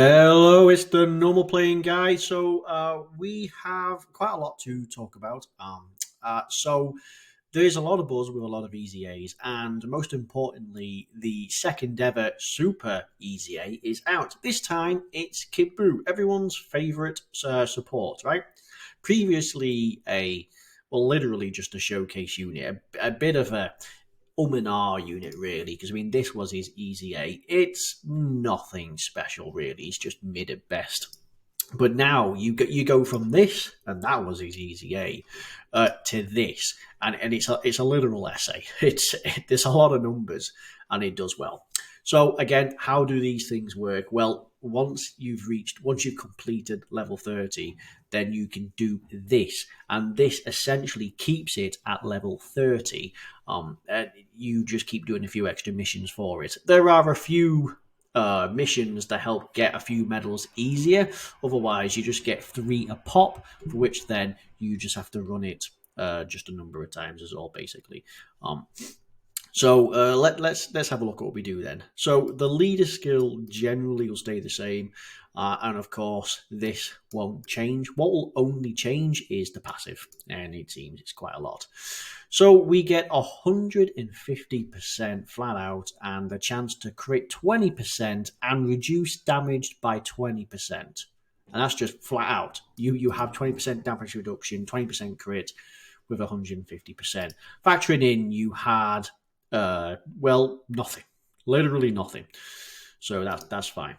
Hello, it's the normal playing guy. We have quite a lot to talk about. There's a lot of buzz with a lot of Easy A's, and most importantly, the second ever Super Easy A is out. This time, it's Kid Buu, everyone's favorite support, right? Previously, literally just a showcase unit, a bit of a and ah unit really, because I mean this was his easy A. It's nothing special really. It's just mid at best. But now you go from this, and that was his easy A, to this, and it's a literal essay. There's a lot of numbers, and it does well. So again, how do these things work? Well, once you've completed level 30, then you can do this, and this essentially keeps it at level 30. You just keep doing a few extra missions for it. There are a few missions that help get a few medals easier. Otherwise, you just get 3 a pop, for which then you just have to run it just a number of times, is all basically. Let's have a look at what we do then. So the leader skill generally will stay the same, and of course this won't change. What will only change is the passive, and it seems it's quite a lot. So we get 150% flat out, and the chance to crit 20% and reduce damage by 20%. And that's just flat out. You have 20% damage reduction, 20% crit with 150%. Factoring in, you had nothing, literally nothing. So that's fine.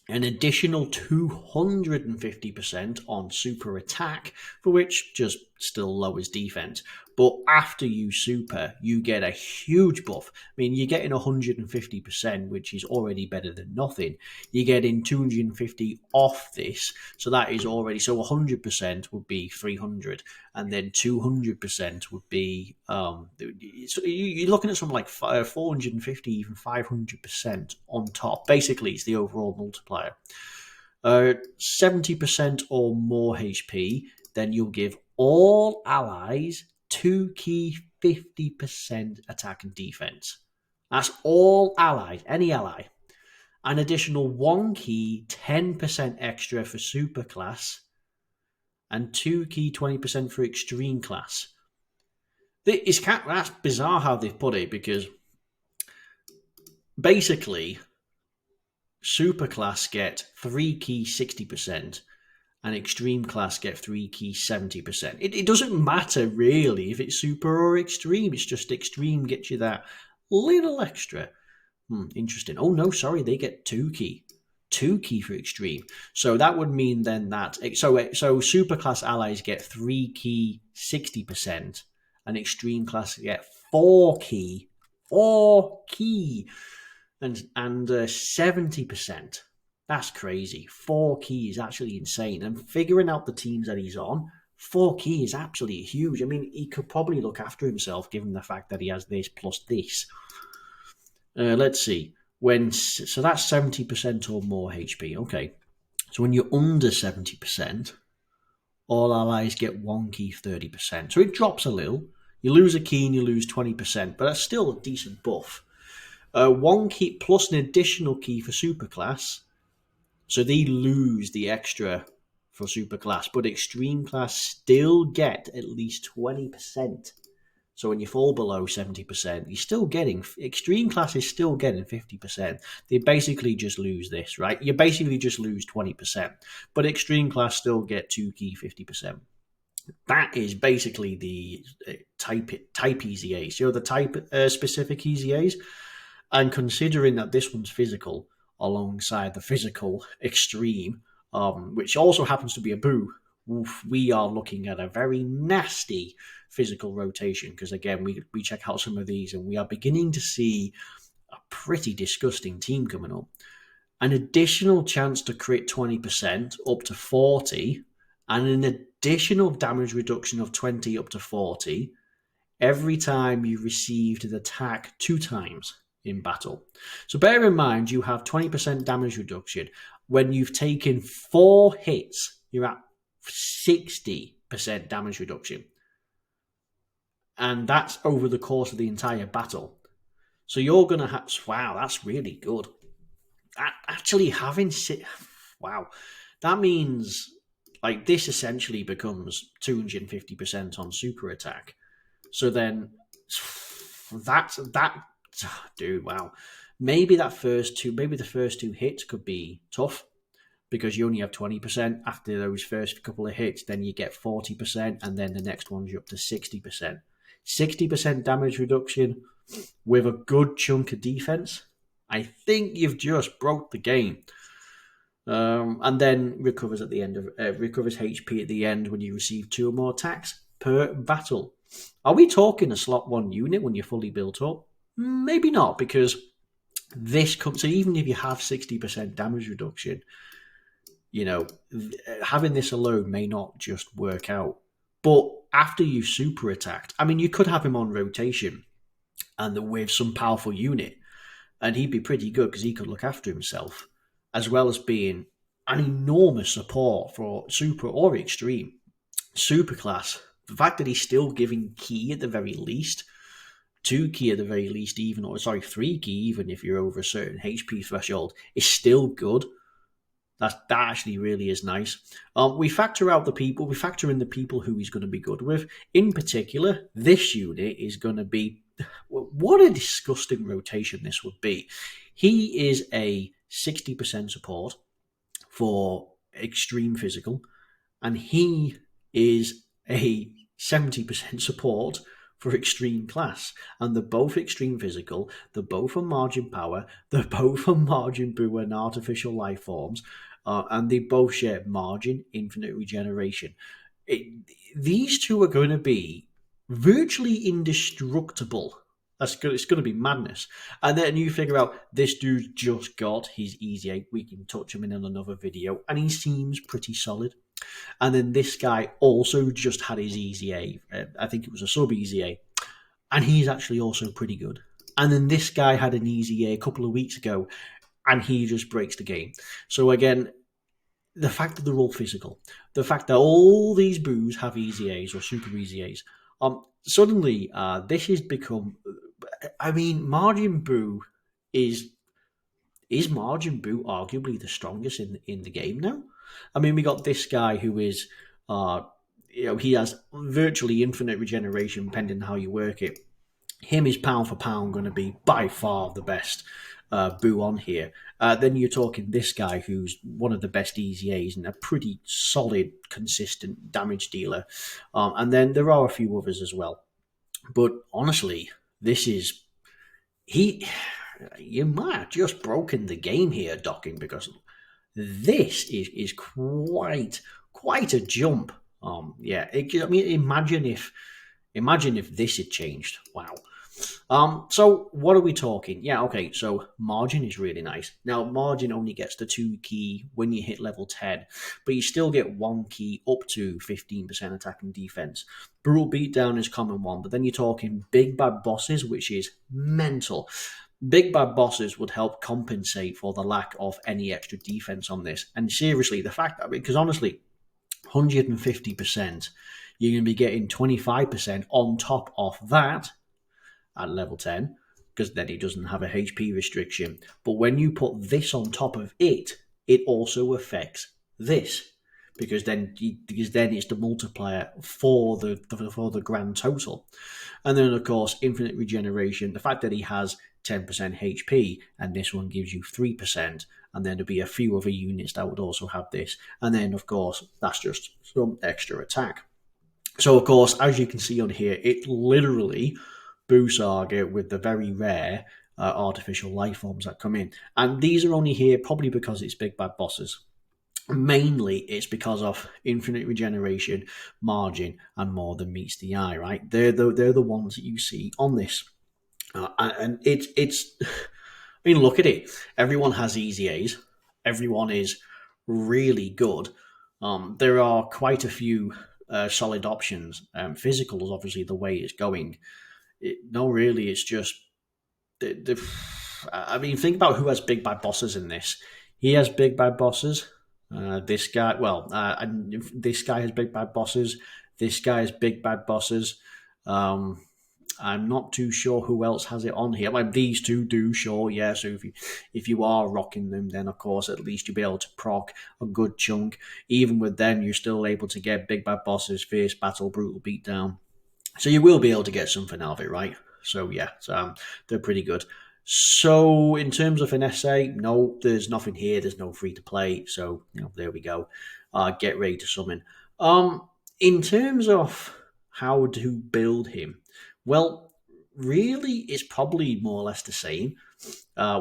An additional 250% on super attack, for which just still lowers defense. But after you super, you get a huge buff. I mean, you're getting 150%, which is already better than nothing. You're getting 250 off this, so that is already, so 100% would be 300, and then 200% would be you're looking at something like 450, even 500% on top. Basically, it's the overall multiplier. 70% or more HP, then you'll give all allies 2 key 50% attack and defense. That's all allies, any ally. An additional 1 key 10% extra for super class, and 2 key 20% for extreme class. That's bizarre how they've put it, because basically super class get 3 key 60%, and extreme class get 3 key 70%. It doesn't matter really if it's super or extreme. It's just extreme gets you that little extra. Interesting. Oh no, sorry, they get 2 key. 2 key for extreme. So that would mean then that so super class allies get 3 key 60%, and extreme class get 4 key, and 70%. That's crazy. 4 key is actually insane. And figuring out the teams that he's on, 4 key is absolutely huge. I mean, he could probably look after himself given the fact that he has this plus this. Let's see. So that's 70% or more HP. Okay. So when you're under 70%, all allies get 1 key 30%. So it drops a little. You lose a key and you lose 20%, but that's still a decent buff. 1 key plus an additional key for superclass. So they lose the extra for superclass, but extreme class still get at least 20%. So when you fall below 70%, you're still getting, extreme class is still getting 50%. They basically just lose this, right? You basically just lose 20%, but extreme class still get 2 key 50%. That is basically the type Easy A's. You know, the type specific Easy A's. And considering that this one's physical alongside the physical extreme, which also happens to be a Buu, we are looking at a very nasty physical rotation, because again, we check out some of these and we are beginning to see a pretty disgusting team coming up. An additional chance to crit 20% up to 40, and an additional damage reduction of 20 up to 40 every time you received an attack 2 times in battle. So bear in mind, you have 20% damage reduction. When you've taken 4 hits, you're at 60% damage reduction. And that's over the course of the entire battle. So you're going to have... Wow, that's really good. actually having wow, that means like this essentially becomes 250% on super attack. So then that dude, wow. Maybe the first two hits could be tough because you only have 20% after those first couple of hits, then you get 40%, and then the next one's you're up to 60%. 60% damage reduction with a good chunk of defense. I think you've just broke the game. And then recovers at the end of recovers HP at the end when you receive 2 or more attacks per battle. Are we talking a slot 1 unit when you're fully built up? Maybe not, because this comes. So even if you have 60% damage reduction, you know, having this alone may not just work out. But after you super attacked, I mean, you could have him on rotation and with some powerful unit, and he'd be pretty good because he could look after himself, as well as being an enormous support for super or extreme. Super class, the fact that he's still giving key at the very least, 2 key at the very least, even, or sorry, 3 key, even if you're over a certain HP threshold, is still good. That actually really is nice. We factor in the people who he's going to be good with. In particular, this unit is going to be, what a disgusting rotation this would be. He is a 60% support for extreme physical, and he is a 70% support for extreme class. And they're both extreme physical, they're both on margin power, they're both on margin boo and artificial life forms, and they both share margin, infinite regeneration. These two are going to be virtually indestructible. That's good. It's going to be madness. And then you figure out this dude just got his easy 8. We can touch him in another video, and he seems pretty solid. And then this guy also just had his easy A. I think it was a sub easy A, and he's actually also pretty good. And then this guy had an easy A couple of weeks ago, and he just breaks the game. So again, the fact that they're all physical, the fact that all these boos have easy A's or super easy A's, suddenly this has become. I mean, Margin Boo is Margin Boo arguably the strongest in the game now. I mean, we got this guy who is, he has virtually infinite regeneration, depending on how you work it. Him is pound for pound going to be by far the best Boo on here. Then you're talking this guy who's one of the best Easy A's and a pretty solid, consistent damage dealer. And then there are a few others as well. But honestly, this is you might have just broken the game here, Dokkan, because this is quite a jump. I mean, imagine if this had changed. Wow. So what are we talking? Yeah, okay, so margin is really nice. Now, margin only gets the 2 key when you hit level 10, but you still get 1 key up to 15% attack and defense. Brutal Beatdown is common one, but then you're talking Big Bad Bosses, which is mental. Big Bad Bosses would help compensate for the lack of any extra defense on this. And seriously, the fact that, because honestly, 150%, you're going to be getting 25% on top of that at level 10, because then he doesn't have a HP restriction. But when you put this on top of it, it also affects this, because then it's the multiplier for the grand total. And then of course infinite regeneration, the fact that he has 10% HP and this one gives you 3%, and then there'll be a few other units that would also have this, and then of course that's just some extra attack. So of course, as you can see on here, it literally Boo Saga with the very rare artificial life forms that come in. And these are only here probably because it's Big Bad Bosses. Mainly it's because of infinite regeneration, margin, and more than meets the eye, right? They're the ones that you see on this. And it's I mean, look at it. Everyone has easy A's. Everyone is really good. There are quite a few solid options. Physical is obviously the way it's going. Really, it's just I mean, think about who has Big Bad Bosses in this. He has Big Bad Bosses. This guy, this guy has Big Bad Bosses. This guy has Big Bad Bosses. I'm not too sure who else has it on here. Like these two do, sure, yeah. So if you are rocking them, then of course at least you'll be able to proc a good chunk. Even with them, you're still able to get big bad bosses, fierce battle, brutal beatdown. So you will be able to get something out of it, right? So yeah, they're pretty good. So in terms of an essay, no, there's nothing here. There's no free to play. So there we go. Get ready to summon. In terms of how to build him, well, really, it's probably more or less the same,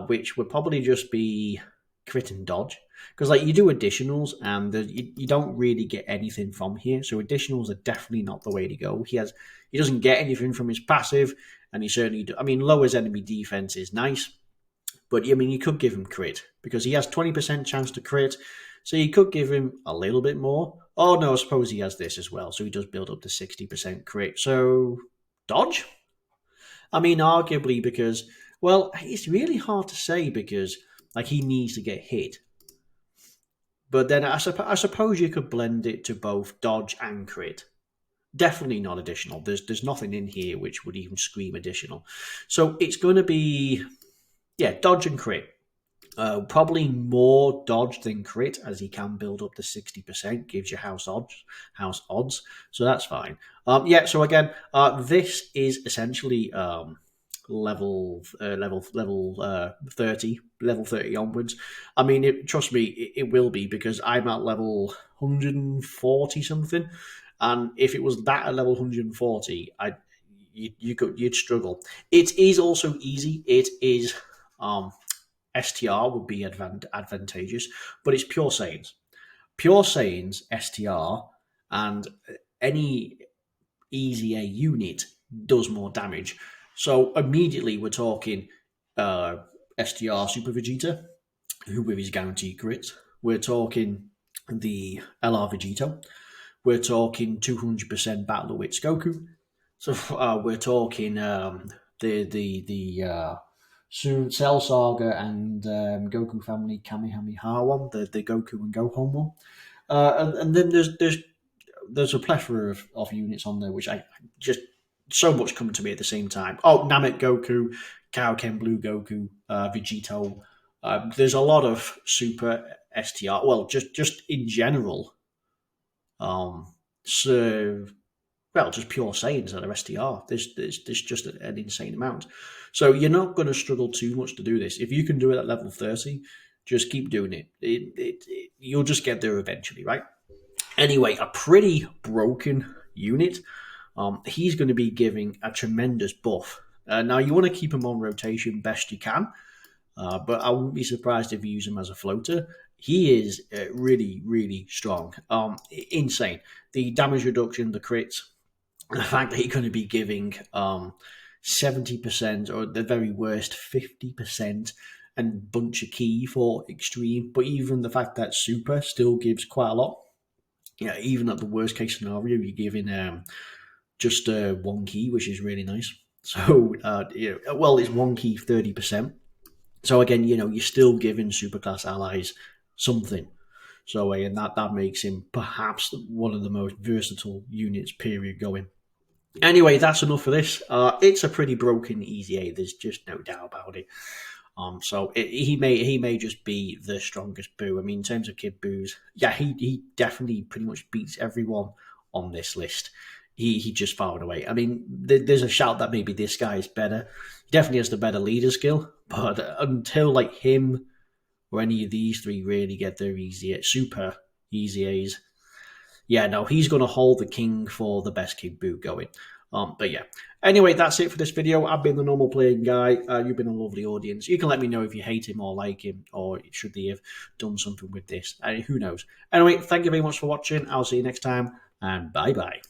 which would probably just be crit and dodge. Because like you do additionals, and you don't really get anything from here. So additionals are definitely not the way to go. He doesn't get anything from his passive, and he certainly. I mean, lowers enemy defense is nice, but I mean you could give him crit because he has 20% chance to crit. So you could give him a little bit more. Oh no, I suppose he has this as well, so he does build up to 60% crit. So dodge. I mean, arguably because, well, it's really hard to say because like he needs to get hit. But then I suppose you could blend it to both dodge and crit. Definitely not additional. There's nothing in here which would even scream additional. So it's going to be, yeah, dodge and crit. Probably more dodge than crit, as he can build up to 60%. Gives you house odds, so that's fine. Yeah. So again, this is essentially level 30 onwards. I mean, trust me, it will be because I'm at level 140 something, and if it was that at level 140, you'd struggle. It is also easy. It is STR would be advantageous, but it's pure Saiyans. Pure Saiyans, STR, and any easy A unit does more damage. So immediately we're talking STR Super Vegeta, who with his guaranteed crits. We're talking the LR Vegito. We're talking 200% Battle Wits Goku. So we're talking the Cell Saga and Goku Family Kamehameha one, the Goku and Gohan one, and then there's a plethora of units on there which I just so much coming to me at the same time. Oh, Namek Goku, Kaioken Blue Goku, Vegito. There's a lot of Super STR. Well, just in general, so well, just pure Saiyans that are STR. There's just an insane amount. So you're not going to struggle too much to do this. If you can do it at level 30, just keep doing it. You'll just get there eventually, right? Anyway, a pretty broken unit. He's going to be giving a tremendous buff. Now, you want to keep him on rotation best you can, but I wouldn't be surprised if you use him as a floater. He is really, really strong. Insane. The damage reduction, the crits, the fact that he's going to be giving 70% or at the very worst 50% and bunch of key for extreme, but even the fact that super still gives quite a lot. Yeah, even at the worst case scenario, you're giving just one key, which is really nice. So, well, it's one key 30%. So again, you're still giving superclass allies something. So and that makes him perhaps one of the most versatile units, period, going. Anyway, that's enough for this. It's a pretty broken easy A. There's just no doubt about it. He may just be the strongest Boo. I mean, in terms of Kid Boos, yeah, he definitely pretty much beats everyone on this list. He just far and away. I mean, there's a shout that maybe this guy is better. He definitely has the better leader skill, but until like him or any of these three really get their super easy A's, yeah, no, he's going to hold the king for the best Kid Boo going. But yeah. Anyway, that's it for this video. I've been the normal playing guy. You've been a lovely audience. You can let me know if you hate him or like him, or should they have done something with this. Who knows? Anyway, thank you very much for watching. I'll see you next time, and bye-bye.